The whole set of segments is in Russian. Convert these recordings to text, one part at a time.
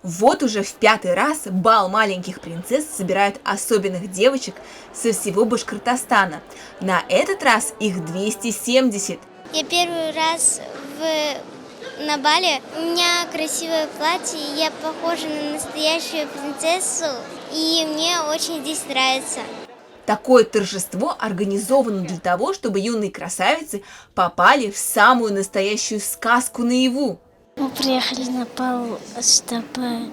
Вот уже в 5-й раз бал маленьких принцесс собирает особенных девочек со всего Башкортостана. На этот раз их 270. Я первый раз на бале. У меня красивое платье, я похожа на настоящую принцессу, и мне очень здесь нравится. Такое торжество организовано для того, чтобы юные красавицы попали в самую настоящую сказку наяву. Мы приехали на бал, чтобы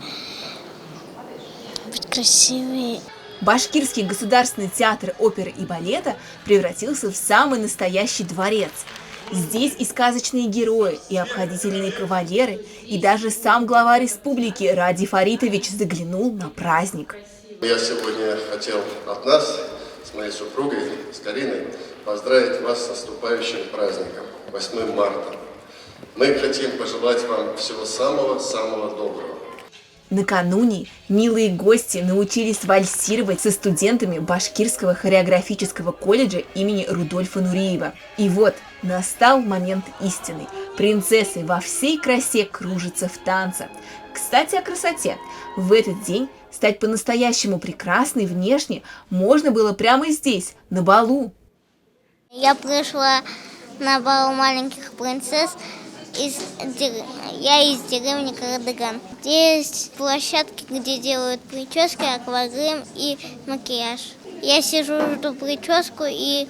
быть красивыми. Башкирский государственный театр оперы и балета превратился в самый настоящий дворец. Здесь и сказочные герои, и обходительные кавалеры, и даже сам глава республики Ради Фаритович заглянул на праздник. Я сегодня хотел от нас, с моей супругой, с Кариной, поздравить вас с наступающим праздником, 8 марта. Мы хотим пожелать вам всего самого-самого доброго. Накануне милые гости научились вальсировать со студентами Башкирского хореографического колледжа имени Рудольфа Нуриева. И вот настал момент истины. Принцессы во всей красе кружатся в танце. Кстати, о красоте. В этот день стать по-настоящему прекрасной внешне можно было прямо здесь, на балу. Я пришла на бал маленьких принцесс. Я из деревни Карадыган. Здесь площадки, где делают прически, аквагрим и макияж. Я сижу, жду прическу и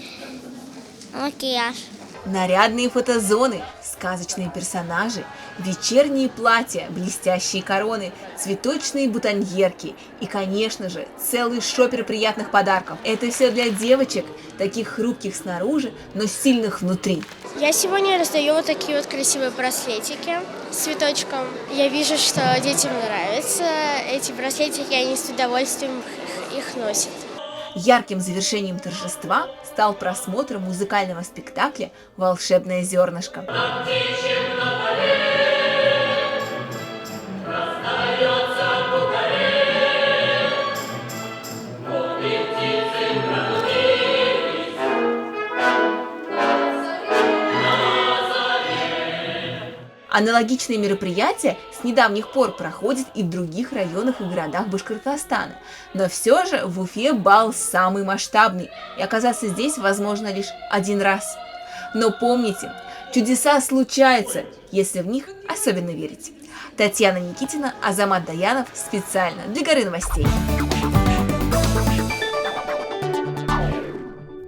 макияж. Нарядные фотозоны, сказочные персонажи, вечерние платья, блестящие короны, цветочные бутоньерки и, конечно же, целый шопер приятных подарков. Это все для девочек, таких хрупких снаружи, но сильных внутри. Я сегодня раздаю вот такие вот красивые браслетики с цветочком. Я вижу, что детям нравятся эти браслетики, они с удовольствием их носят. Ярким завершением торжества стал просмотр музыкального спектакля «Волшебное зернышко». Аналогичные мероприятия с недавних пор проходят и в других районах и городах Башкортостана. Но все же в Уфе бал самый масштабный, и оказаться здесь возможно лишь один раз. Но помните, чудеса случаются, если в них особенно верить. Татьяна Никитина, Азамат Даянов специально для Горы новостей.